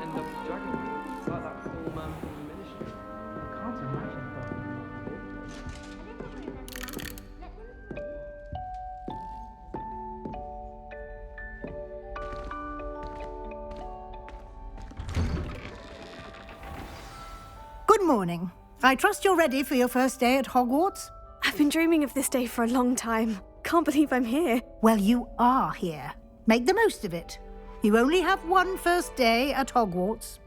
end up with Dragon Ball. It's like that cool man from the ministry. I can't imagine Good morning. I trust you're ready for your first day at Hogwarts? I've been dreaming of this day for a long time. Can't believe I'm here. Well, you are here. Make the most of it. You only have one first day at Hogwarts.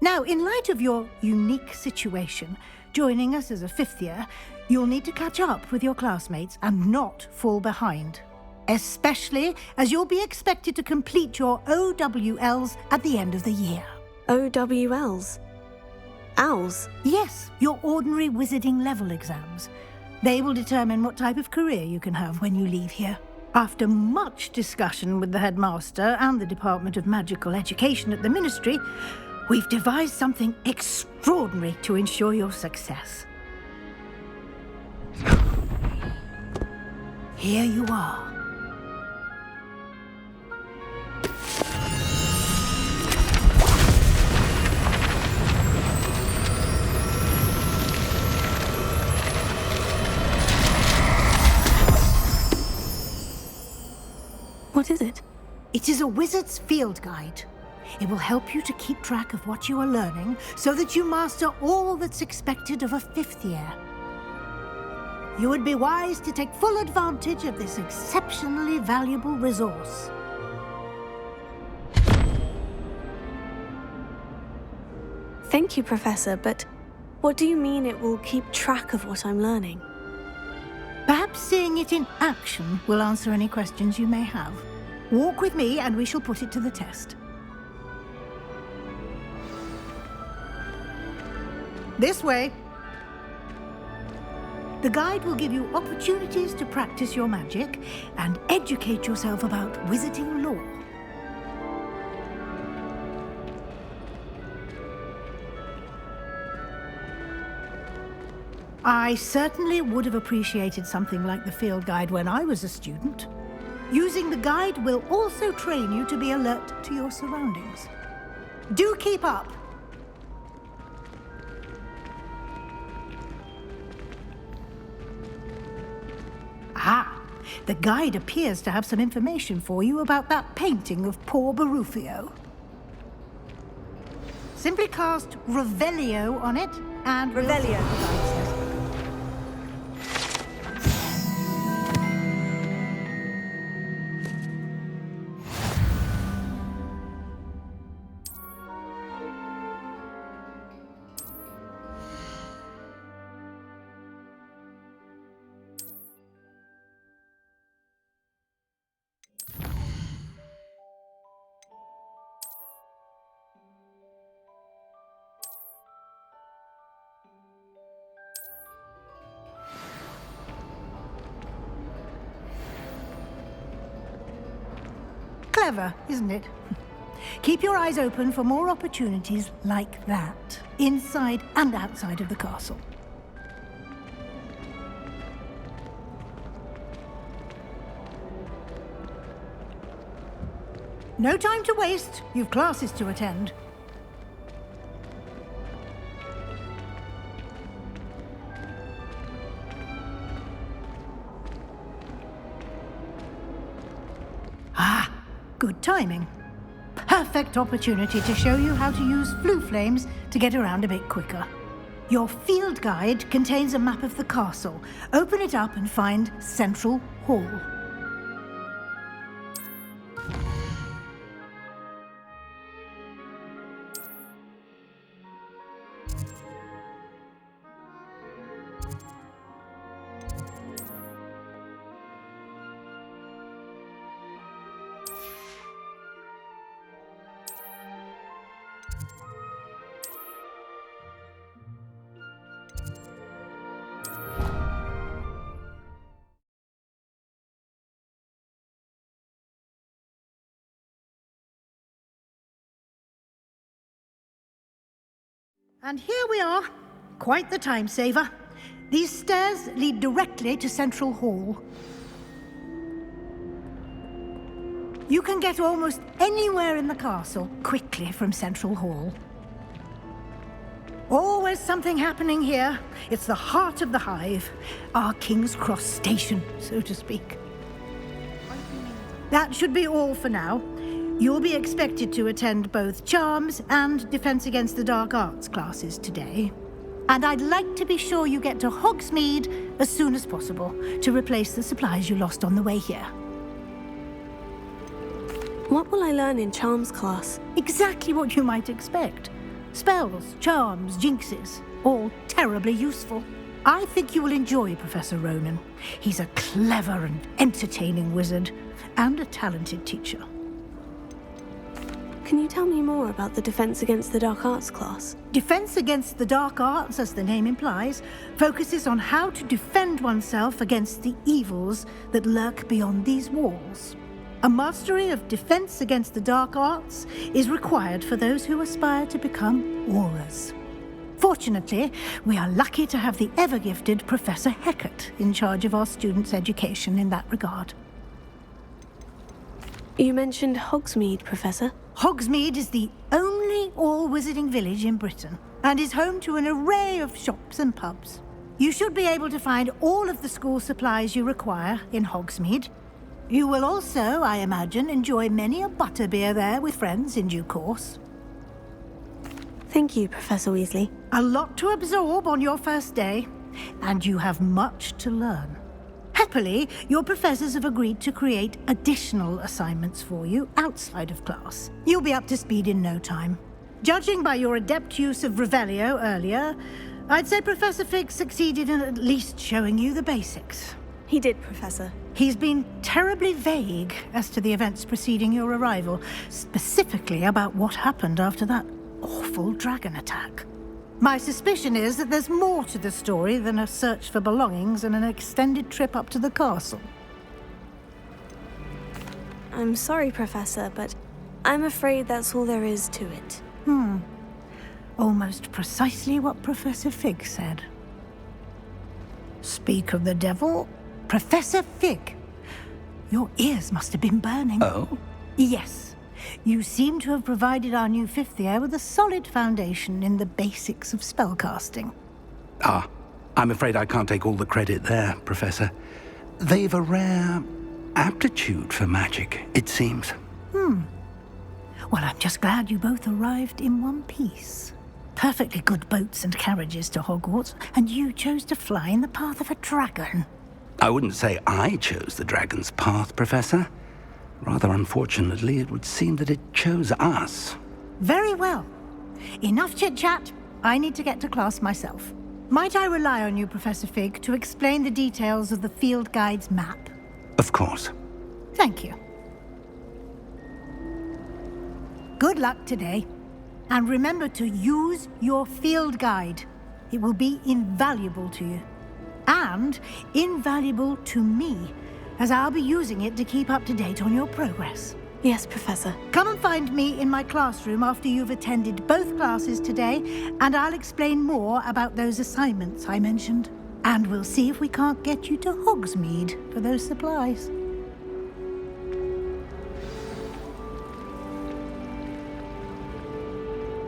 Now, in light of your unique situation, joining us as a fifth year, you'll need to catch up with your classmates and not fall behind. Especially as you'll be expected to complete your OWLs at the end of the year. OWLs? Owls? Yes, your ordinary wizarding level exams. They will determine what type of career you can have when you leave here. After much discussion with the headmaster and the Department of Magical Education at the Ministry, we've devised something extraordinary to ensure your success. Here you are. What is it? It is a wizard's field guide. It will help you to keep track of what you are learning so that you master all that's expected of a fifth year. You would be wise to take full advantage of this exceptionally valuable resource. Thank you, Professor, but what do you mean it will keep track of what I'm learning? Perhaps seeing it in action will answer any questions you may have. Walk with me and we shall put it to the test. This way. The guide will give you opportunities to practice your magic and educate yourself about wizarding lore. I certainly would have appreciated something like the field guide when I was a student. Using the guide will also train you to be alert to your surroundings. Do keep up! Ah, the guide appears to have some information for you about that painting of poor Barufio. Simply cast Revelio on it and... Revelio. Clever, isn't it? Keep your eyes open for more opportunities like that, inside and outside of the castle. No time to waste. You've classes to attend. Ah, good timing. Perfect opportunity to show you how to use flue flames to get around a bit quicker. Your field guide contains a map of the castle. Open it up and find Central Hall. And here we are. Quite the time saver. These stairs lead directly to Central Hall. You can get almost anywhere in the castle quickly from Central Hall. Always something happening here. It's the heart of the Hive, our King's Cross station, so to speak. That should be all for now. You'll be expected to attend both Charms and Defense Against the Dark Arts classes today. And I'd like to be sure you get to Hogsmeade as soon as possible to replace the supplies you lost on the way here. What will I learn in Charms class? Exactly what you might expect. Spells, charms, jinxes, all terribly useful. I think you will enjoy Professor Ronan. He's a clever and entertaining wizard, and a talented teacher. Can you tell me more about the Defense Against the Dark Arts class? Defense Against the Dark Arts, as the name implies, focuses on how to defend oneself against the evils that lurk beyond these walls. A mastery of Defense Against the Dark Arts is required for those who aspire to become Auras. Fortunately, we are lucky to have the ever-gifted Professor Hecat in charge of our students' education in that regard. You mentioned Hogsmeade, Professor. Hogsmeade is the only all-wizarding village in Britain and is home to an array of shops and pubs. You should be able to find all of the school supplies you require in Hogsmeade. You will also, I imagine, enjoy many a butterbeer there with friends in due course. Thank you, Professor Weasley. A lot to absorb on your first day, and you have much to learn. Happily, your professors have agreed to create additional assignments for you outside of class. You'll be up to speed in no time. Judging by your adept use of Revelio earlier, I'd say Professor Fig succeeded in at least showing you the basics. He did, Professor. He's been terribly vague as to the events preceding your arrival, specifically about what happened after that awful dragon attack. My suspicion is that there's more to the story than a search for belongings and an extended trip up to the castle. I'm sorry, Professor, but I'm afraid that's all there is to it. Almost precisely what Professor Fig said. Speak of the devil, Professor Fig. Your ears must have been burning. Oh? Yes. You seem to have provided our new fifth year with a solid foundation in the basics of spellcasting. Ah, I'm afraid I can't take all the credit there, Professor. They've a rare aptitude for magic, it seems. Well, I'm just glad you both arrived in one piece. Perfectly good boats and carriages to Hogwarts, and you chose to fly in the path of a dragon. I wouldn't say I chose the dragon's path, Professor. Rather unfortunately, it would seem that it chose us. Very well. Enough chit-chat. I need to get to class myself. Might I rely on you, Professor Fig, to explain the details of the field guide's map? Of course. Thank you. Good luck today. And remember to use your field guide. It will be invaluable to you. And invaluable to me, as I'll be using it to keep up to date on your progress. Yes, Professor. Come and find me in my classroom after you've attended both classes today, and I'll explain more about those assignments I mentioned. And we'll see if we can't get you to Hogsmeade for those supplies.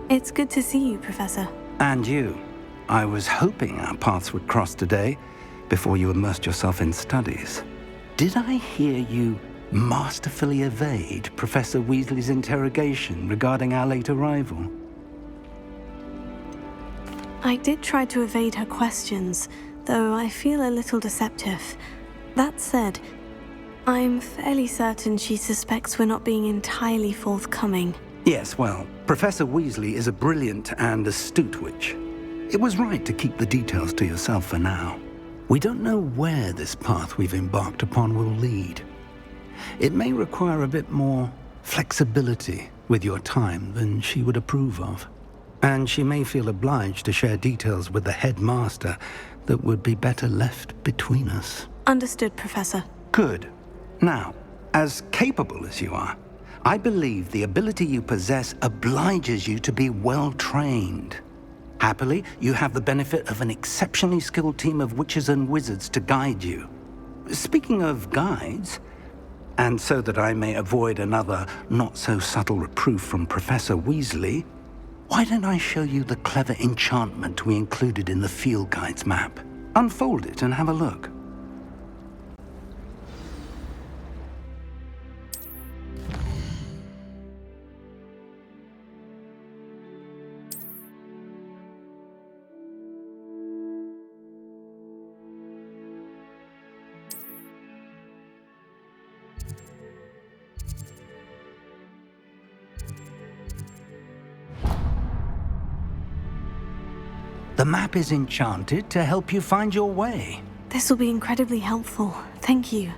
It's good to see you, Professor. And you. I was hoping our paths would cross today, before you immersed yourself in studies. Did I hear you masterfully evade Professor Weasley's interrogation regarding our late arrival? I did try to evade her questions, though I feel a little deceptive. That said, I'm fairly certain she suspects we're not being entirely forthcoming. Yes, well, Professor Weasley is a brilliant and astute witch. It was right to keep the details to yourself for now. We don't know where this path we've embarked upon will lead. It may require a bit more flexibility with your time than she would approve of. And she may feel obliged to share details with the headmaster that would be better left between us. Understood, Professor. Good. Now, as capable as you are, I believe the ability you possess obliges you to be well-trained. Happily, you have the benefit of an exceptionally skilled team of witches and wizards to guide you. Speaking of guides, And so that I may avoid another not-so-subtle reproof from Professor Weasley, why don't I show you the clever enchantment we included in the field guide's map? Unfold it and have a look. The map is enchanted to help you find your way. This will be incredibly helpful. Thank you.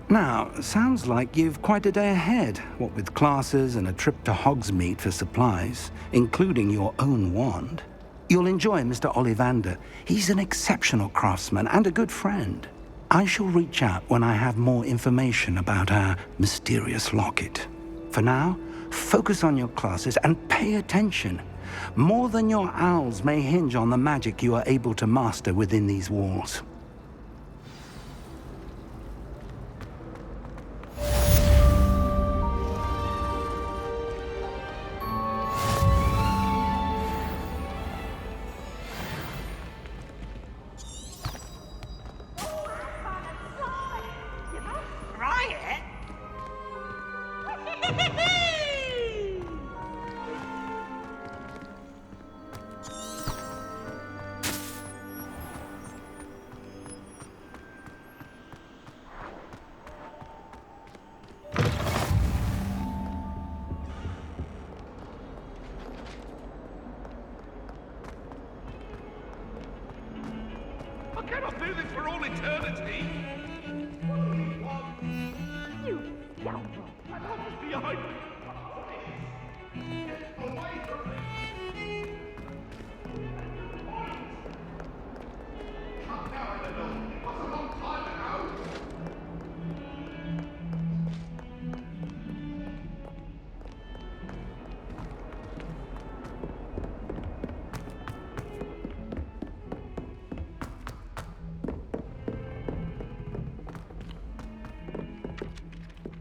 Now, sounds like you've quite a day ahead, what with classes and a trip to Hogsmeade for supplies, including your own wand. You'll enjoy Mr. Ollivander. He's an exceptional craftsman and a good friend. I shall reach out when I have more information about our mysterious locket. For now, focus on your classes and pay attention. More than your owls may hinge on the magic you are able to master within these walls. I cannot do this for all eternity! You scoundrel! My love is behind me! Get away from me! Come down a little! It was a long time ago!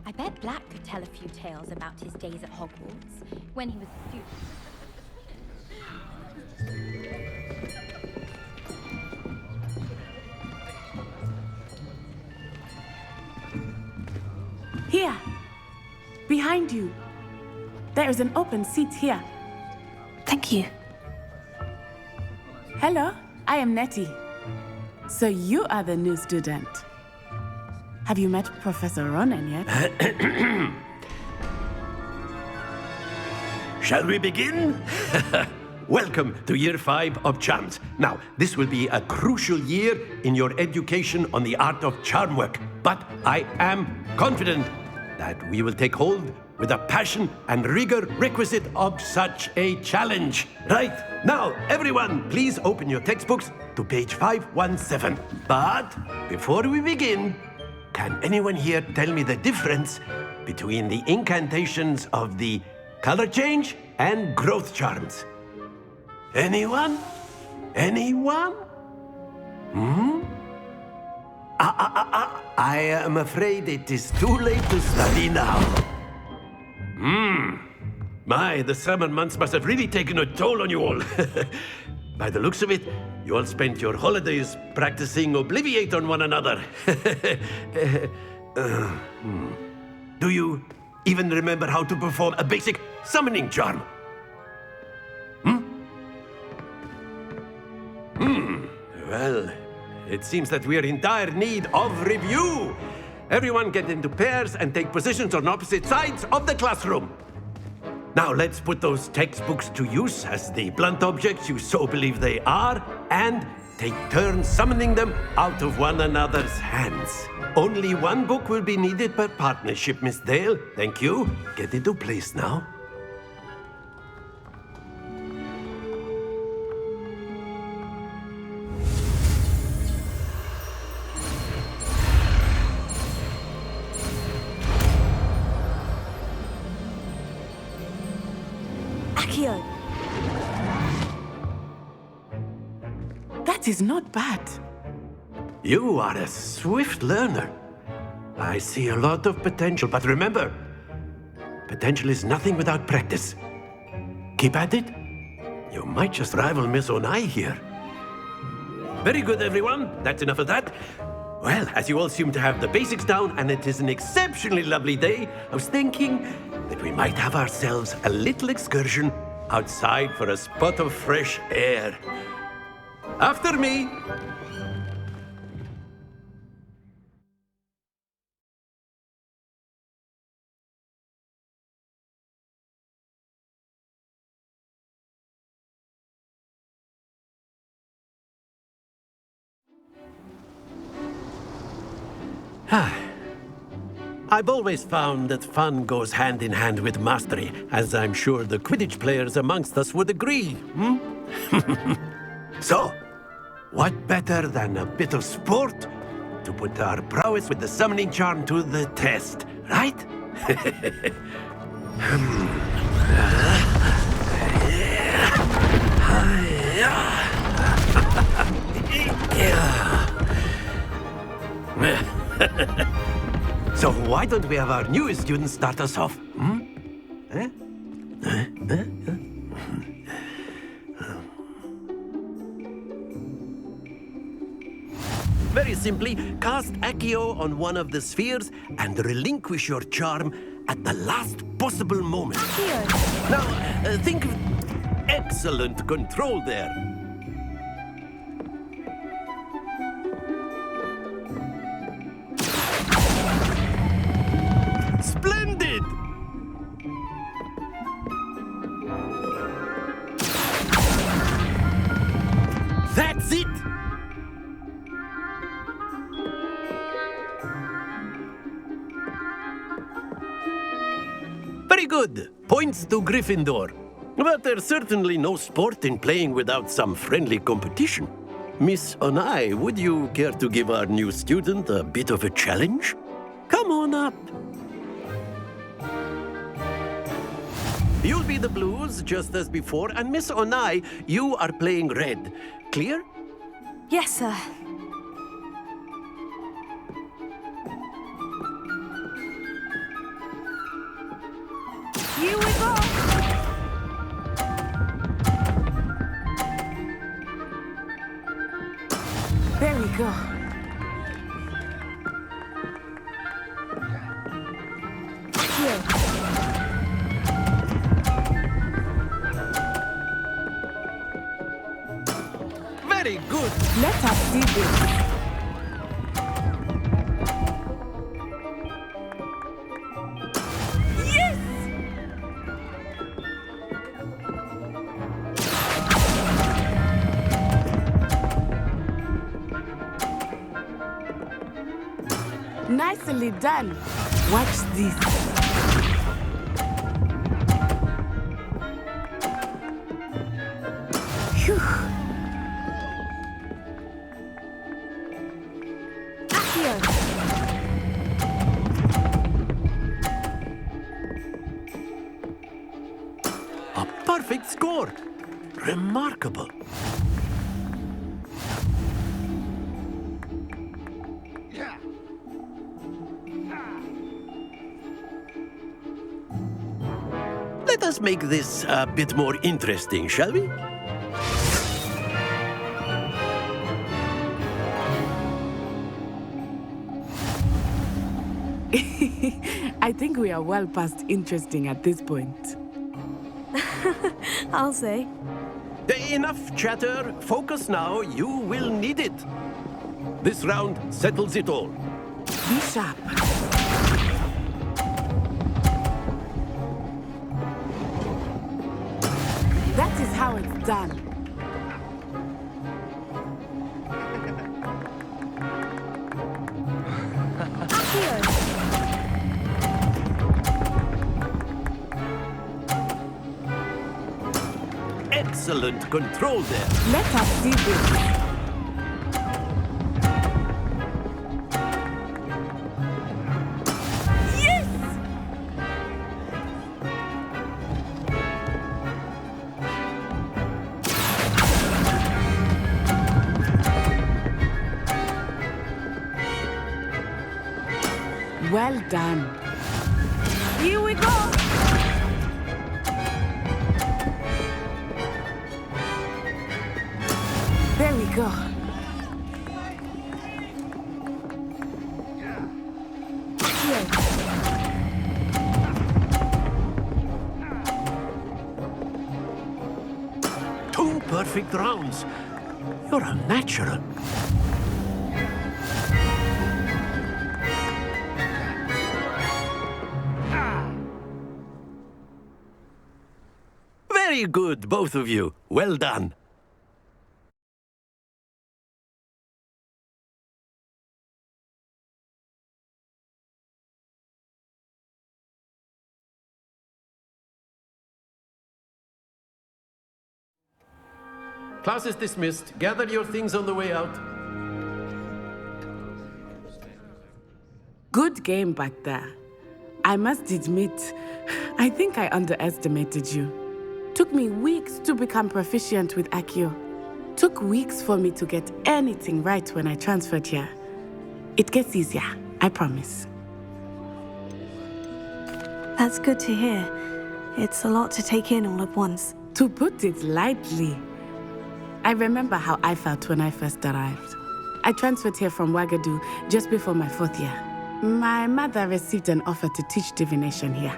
I bet Black could tell a few tales about his days at Hogwarts when he was a student. Here! Behind you! There is an open seat here. Thank you. Hello, I am Nettie. So you are the new student. Have you met Professor Ronan yet? Shall we begin? Welcome to Year 5 of Charms. Now, this will be a crucial year in your education on the art of charm work, but I am confident that we will take hold with the passion and rigor requisite of such a challenge. Right, now, everyone, please open your textbooks to page 517. But before we begin, can anyone here tell me the difference between the incantations of the color change and growth charms? Anyone? Anyone? I am afraid it is too late to study now. My, the summer months must have really taken a toll on you all. By the looks of it, you all spent your holidays practicing Obliviate on one another. Do you even remember how to perform a basic summoning charm? Well, it seems that we are in dire need of review. Everyone get into pairs and take positions on opposite sides of the classroom. Now let's put those textbooks to use as the blunt objects you so believe they are, and take turns summoning them out of one another's hands. Only one book will be needed per partnership, Miss Dale. Thank you. Get into place now. That is not bad. You are a swift learner. I see a lot of potential, but remember, potential is nothing without practice. Keep at it. You might just rival Miss Onai here. Very good, everyone. That's enough of that. Well, as you all seem to have the basics down, and it is an exceptionally lovely day, I was thinking that we might have ourselves a little excursion outside for a spot of fresh air. After me. I've always found that fun goes hand in hand with mastery, as I'm sure the Quidditch players amongst us would agree. So, what better than a bit of sport to put our prowess with the summoning charm to the test, right? So why don't we have our newest student start us off? Very simply, cast Accio on one of the spheres and relinquish your charm at the last possible moment. Now, think of excellent control there. Splendid! That's it! Very good. Points to Gryffindor. But there's certainly no sport in playing without some friendly competition. Miss Onai, would you care to give our new student a bit of a challenge? Come on up. You'll be the blues, just as before, and Miss Onai, you are playing red. Clear? Yes, sir. Here we go! There we go. Very good. Let us see this. Nicely done. Watch this. Phew. A perfect score. Remarkable. Let us make this a bit more interesting, shall we? I think we are well past interesting at this point. I'll say. Enough chatter. Focus now. You will need it. This round settles it all. Be sharp. That is how it's done. Excellent control there. Let us see this. Well done. Here we go. There we go. Two perfect rounds. You're a natural. Very good, both of you. Well done. Class is dismissed. Gather your things on the way out. Good game back there. I must admit, I think I underestimated you. Took me weeks to become proficient with Accio. Took weeks for me to get anything right when I transferred here. It gets easier, I promise. That's good to hear. It's a lot to take in all at once. To put it lightly, I remember how I felt when I first arrived. I transferred here from Ouagadougou just before my 4th year. My mother received an offer to teach divination here.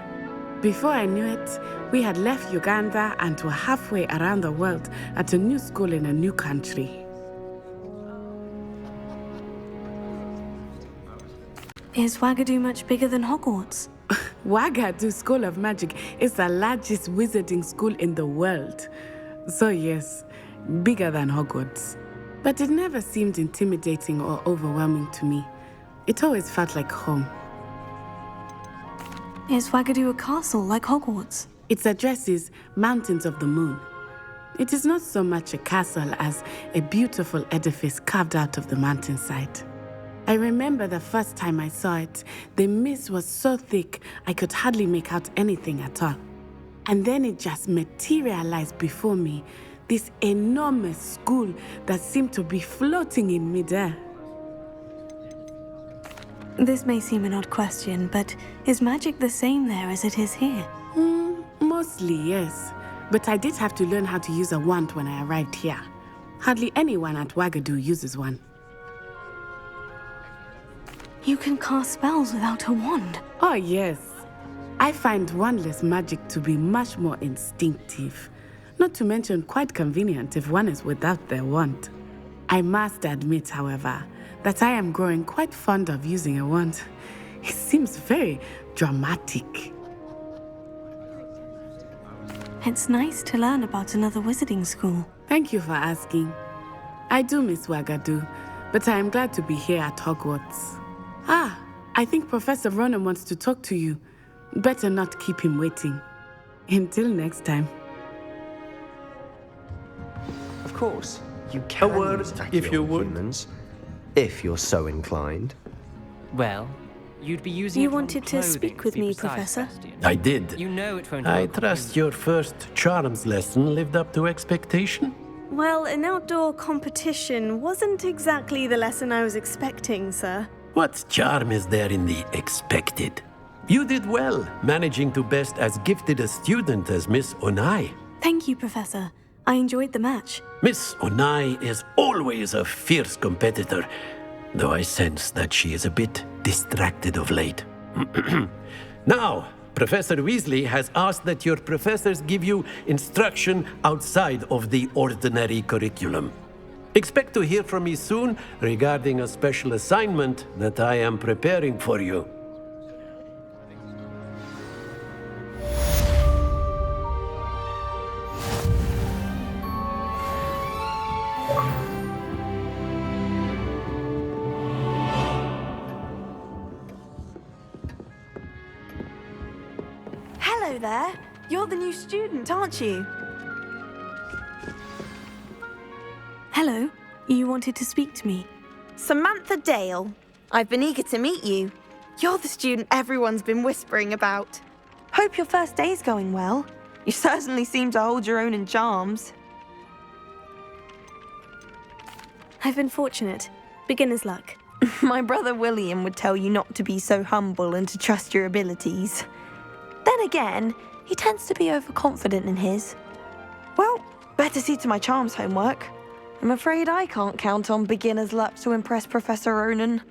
Before I knew it, we had left Uganda and were halfway around the world at a new school in a new country. Is Ouagadougou much bigger than Hogwarts? Ouagadougou School of Magic is the largest wizarding school in the world. So yes, bigger than Hogwarts. But it never seemed intimidating or overwhelming to me. It always felt like home. Is Ouagadougou a castle like Hogwarts? Its address is Mountains of the Moon. It is not so much a castle as a beautiful edifice carved out of the mountainside. I remember the first time I saw it, the mist was so thick I could hardly make out anything at all. And then it just materialized before me, this enormous school that seemed to be floating in midair. This may seem an odd question, but is magic the same there as it is here? Mostly, yes. But I did have to learn how to use a wand when I arrived here. Hardly anyone at Ouagadougou uses one. You can cast spells without a wand? Oh, yes. I find wandless magic to be much more instinctive. Not to mention quite convenient if one is without their wand. I must admit, however, that I am growing quite fond of using a wand. It seems very dramatic. It's nice to learn about another wizarding school. Thank you for asking. I do miss Ouagadougou, but I am glad to be here at Hogwarts. I think Professor Ronan wants to talk to you. Better not keep him waiting. Until next time. Of course, you can A word, use Accio if you on would. humans, if you're so inclined. Well, you'd be using You it on wanted to clothing, speak to with be me, precise, Professor? Bastian. I did. You know it won't I work on trust you. your first charms lesson lived up to expectation. Well, an outdoor competition wasn't exactly the lesson I was expecting, sir. What charm is there in the expected? You did well, managing to best as gifted a student as Miss Onai. Thank you, Professor. I enjoyed the match. Miss Onai is always a fierce competitor, though I sense that she is a bit distracted of late. Now, Professor Weasley has asked that your professors give you instruction outside of the ordinary curriculum. Expect to hear from me soon regarding a special assignment that I am preparing for you. Hello there. You're the new student, aren't you? Hello. You wanted to speak to me? Samantha Dale. I've been eager to meet you. You're the student everyone's been whispering about. Hope your first day's going well. You certainly seem to hold your own in charms. I've been fortunate. Beginner's luck. My brother William would tell you not to be so humble and to trust your abilities. Then again, he tends to be overconfident in his. Well, better see to my charms homework. I'm afraid I can't count on beginner's luck to impress Professor Ronan.